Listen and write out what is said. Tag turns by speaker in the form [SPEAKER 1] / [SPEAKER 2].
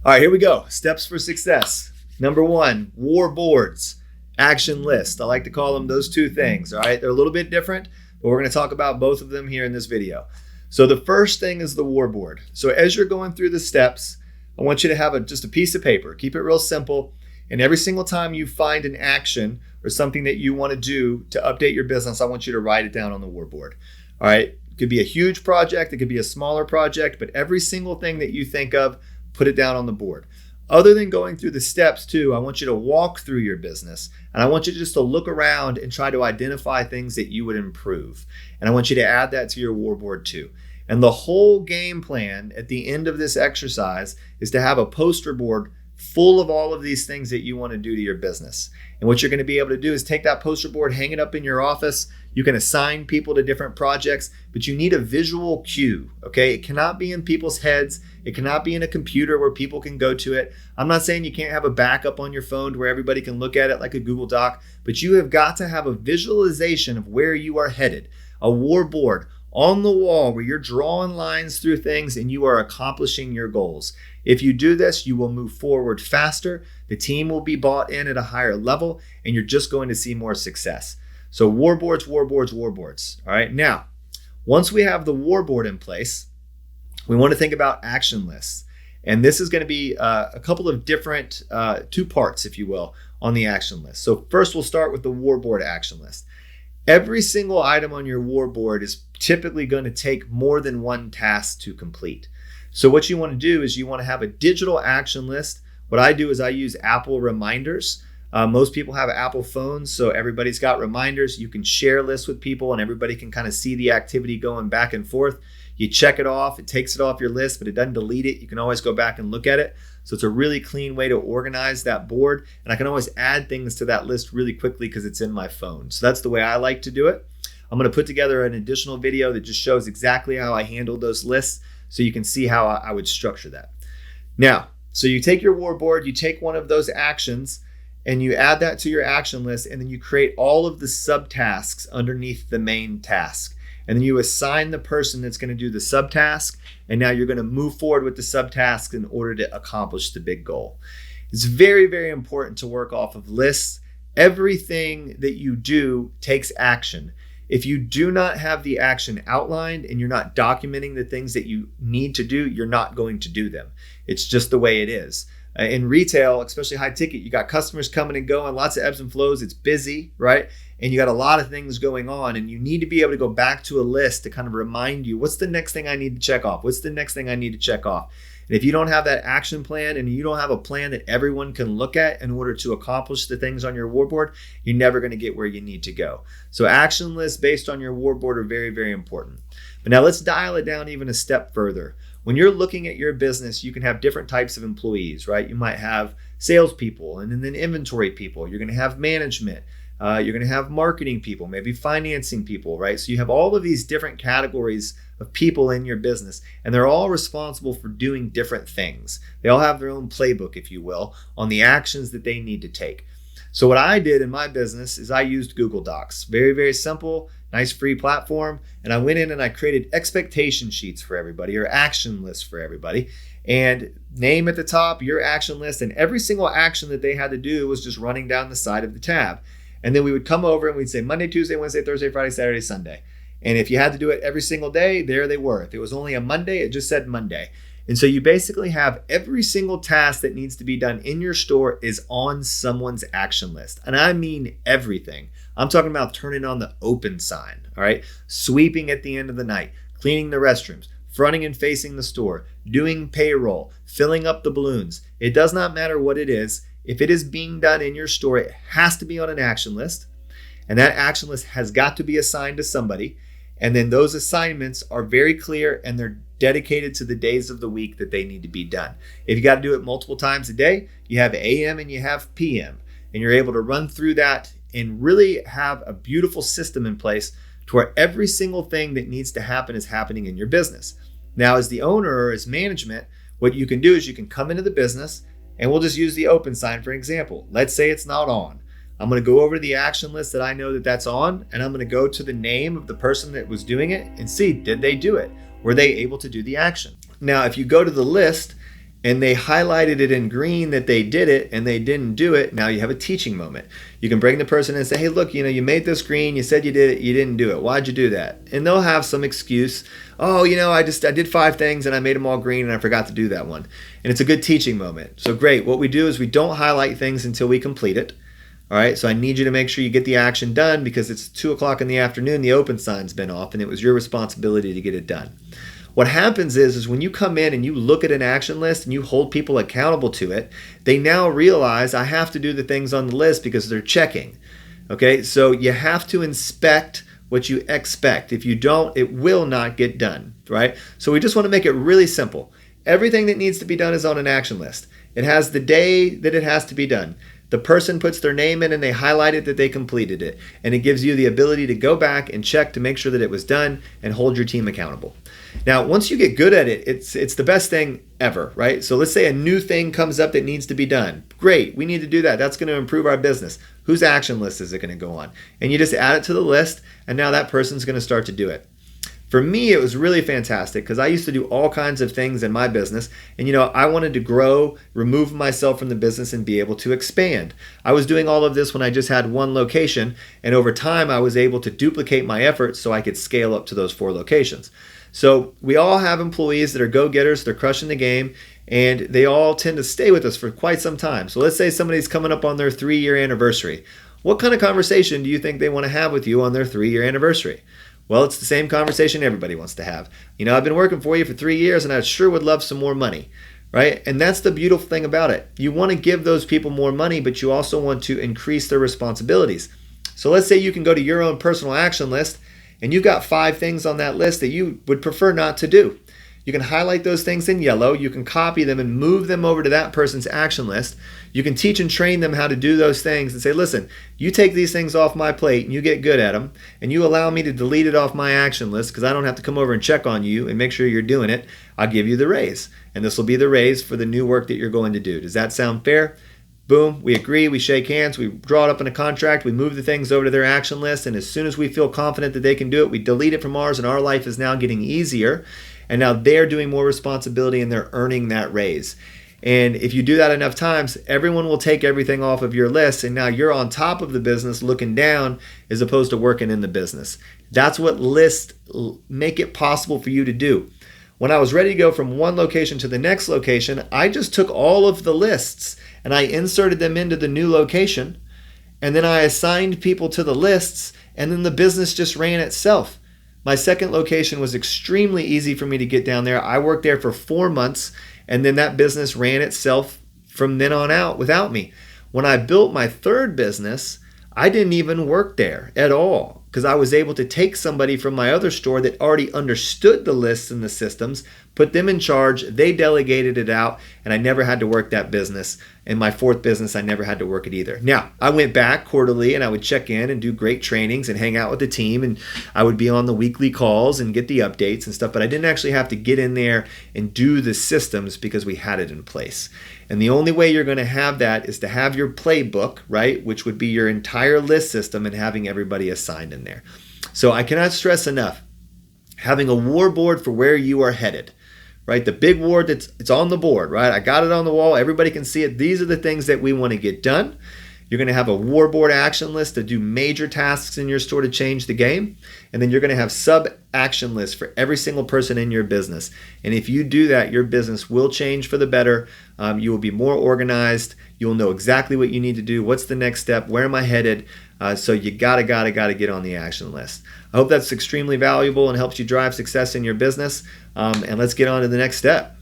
[SPEAKER 1] All right, here we go. Steps for success. Number one, Warboards, Action List. I like to call them those two things. All right, they're a little bit different, but we're going to talk about both of them here in this video. So the first thing is the Warboard. So as you're going through the steps, I want you to have just a piece of paper. Keep it real simple. And every single time you find an action or something that you want to do to update your business, I want you to write it down on the Warboard. All right, it could be a huge project, it could be a smaller project, but every single thing that you think of, put it down on the board. Other than going through the steps too, I want you to walk through your business and I want you just to look around and try to identify things that you would improve. And I want you to add that to your Warboard too. And the whole game plan at the end of this exercise is to have a poster board full of all of these things that you want to do to your business. And what you're going to be able to do is take that poster board, hang it up in your office. You can assign people to different projects, but you need a visual cue, okay? It cannot be in people's heads. It cannot be in a computer where people can go to it. I'm not saying you can't have a backup on your phone to where everybody can look at it like a Google Doc, but you have got to have a visualization of where you are headed, a Warboard on the wall where you're drawing lines through things and you are accomplishing your goals. If you do this, you will move forward faster, the team will be bought in at a higher level, and you're just going to see more success. So Warboards, Warboards, Warboards. All right, now, once we have the Warboard in place, we want to think about action lists. And this is going to be a couple of different two parts, if you will, on the action list. So first we'll start with the Warboard action list. Every single item on your Warboard is typically going to take more than one task to complete. So what you want to do is you want to have a digital action list. What I do is I use Apple reminders. Most people have Apple phones, so everybody's got reminders. You can share lists with people and everybody can kind of see the activity going back and forth. You check it off, it takes it off your list, but it doesn't delete it. You can always go back and look at it. So it's a really clean way to organize that board. And I can always add things to that list really quickly because it's in my phone. So that's the way I like to do it. I'm going to put together an additional video that just shows exactly how I handle those lists so you can see how I would structure that. Now, so you take your Warboard, you take one of those actions and you add that to your action list, and then you create all of the subtasks underneath the main task. And then you assign the person that's going to do the subtask, and now you're going to move forward with the subtask in order to accomplish the big goal. It's very, very important to work off of lists. Everything that you do takes action. If you do not have the action outlined and you're not documenting the things that you need to do, you're not going to do them. It's just the way it is. In retail, especially high ticket, you got customers coming and going, lots of ebbs and flows. It's busy, right? And you got a lot of things going on, and you need to be able to go back to a list to kind of remind you, what's the next thing I need to check off? What's the next thing I need to check off? And if you don't have that action plan and you don't have a plan that everyone can look at in order to accomplish the things on your Warboard, you're never going to get where you need to go. So action lists based on your Warboard are very, very important. But now let's dial it down even a step further. When you're looking at your business, you can have different types of employees, right? You might have salespeople and then inventory people. You're going to have management. You're going to have marketing people, maybe financing people, right? So you have all of these different categories of people in your business, and they're all responsible for doing different things. They all have their own playbook, if you will, on the actions that they need to take. So what I did in my business is I used Google Docs. Very, very simple, nice free platform. And I went in and I created expectation sheets for everybody, or action lists for everybody. And name at the top, your action list, and every single action that they had to do was just running down the side of the tab. And then we would come over and we'd say Monday, Tuesday, Wednesday, Thursday, Friday, Saturday, Sunday. And if you had to do it every single day, there they were. If it was only a Monday, it just said Monday. And so you basically have every single task that needs to be done in your store is on someone's action list. And I mean everything. I'm talking about turning on the open sign, all right? Sweeping at the end of the night, cleaning the restrooms, fronting and facing the store, doing payroll, filling up the balloons. It does not matter what it is. If it is being done in your store, it has to be on an action list. And that action list has got to be assigned to somebody. And then those assignments are very clear and they're dedicated to the days of the week that they need to be done. If you got to do it multiple times a day, you have AM and you have PM. And you're able to run through that and really have a beautiful system in place to where every single thing that needs to happen is happening in your business. Now, as the owner or as management, what you can do is you can come into the business, and we'll just use the open sign for an example. Let's say it's not on. I'm going to go over to the action list that I know that that's on, and I'm going to go to the name of the person that was doing it and see, did they do it? Were they able to do the action? Now, if you go to the list and they highlighted it in green that they did it and they didn't do it, now you have a teaching moment. You can bring the person in and say, hey, look, you made this green, you said you did it, you didn't do it. Why'd you do that? And they'll have some excuse. Oh, I did 5 things and I made them all green and I forgot to do that one. And it's a good teaching moment. So great. What we do is we don't highlight things until we complete it. All right, so I need you to make sure you get the action done because it's 2 o'clock in the afternoon, the open sign's been off, and it was your responsibility to get it done. What happens is when you come in and you look at an action list and you hold people accountable to it, they now realize I have to do the things on the list because they're checking. Okay, so you have to inspect what you expect. If you don't, it will not get done, right? So we just want to make it really simple. Everything that needs to be done is on an action list. It has the day that it has to be done. The person puts their name in and they highlight it that they completed it. And it gives you the ability to go back and check to make sure that it was done and hold your team accountable. Now, once you get good at it, it's the best thing ever, right? So let's say a new thing comes up that needs to be done. Great, we need to do that. That's going to improve our business. Whose action list is it going to go on? And you just add it to the list, and now that person's going to start to do it. For me, it was really fantastic because I used to do all kinds of things in my business. And, I wanted to grow, remove myself from the business and be able to expand. I was doing all of this when I just had one location. And over time, I was able to duplicate my efforts so I could scale up to those 4 locations. So we all have employees that are go-getters. They're crushing the game. And they all tend to stay with us for quite some time. So let's say somebody's coming up on their 3-year anniversary. What kind of conversation do you think they want to have with you on their 3-year anniversary? Well, it's the same conversation everybody wants to have. I've been working for you for 3 years and I sure would love some more money, right? And that's the beautiful thing about it. You want to give those people more money, but you also want to increase their responsibilities. So let's say you can go to your own personal action list and you've got 5 things on that list that you would prefer not to do. You can highlight those things in yellow. You can copy them and move them over to that person's action list. You can teach and train them how to do those things and say, listen, you take these things off my plate and you get good at them and you allow me to delete it off my action list because I don't have to come over and check on you and make sure you're doing it. I'll give you the raise. And this will be the raise for the new work that you're going to do. Does that sound fair? Boom, we agree, we shake hands, we draw it up in a contract, we move the things over to their action list, and as soon as we feel confident that they can do it, we delete it from ours, and our life is now getting easier. And now they're doing more responsibility and they're earning that raise. And if you do that enough times, everyone will take everything off of your list. And now you're on top of the business looking down as opposed to working in the business. That's what lists make it possible for you to do. When I was ready to go from one location to the next location, I just took all of the lists and I inserted them into the new location. And then I assigned people to the lists and then the business just ran itself. My second location was extremely easy for me to get down there. I worked there for 4 months, and then that business ran itself from then on out without me. When I built my third business, I didn't even work there at all because I was able to take somebody from my other store that already understood the lists and the systems, put them in charge, they delegated it out, and I never had to work that business. In my fourth business, I never had to work it either. Now, I went back quarterly and I would check in and do great trainings and hang out with the team, and I would be on the weekly calls and get the updates and stuff, but I didn't actually have to get in there and do the systems because we had it in place. And the only way you're going to have that is to have your playbook, right, which would be your entire list system and having everybody assigned in there. So I cannot stress enough, having a war board for where you are headed. Right, the big board it's on the board, right? I got it on the wall. Everybody can see it. These are the things that we want to get done. You're going to have a Warboard action list to do major tasks in your store to change the game. And then you're going to have sub-action lists for every single person in your business. And if you do that, your business will change for the better. You will be more organized. You'll know exactly what you need to do. What's the next step? Where am I headed? So you gotta get on the action list. I hope that's extremely valuable and helps you drive success in your business. And let's get on to the next step.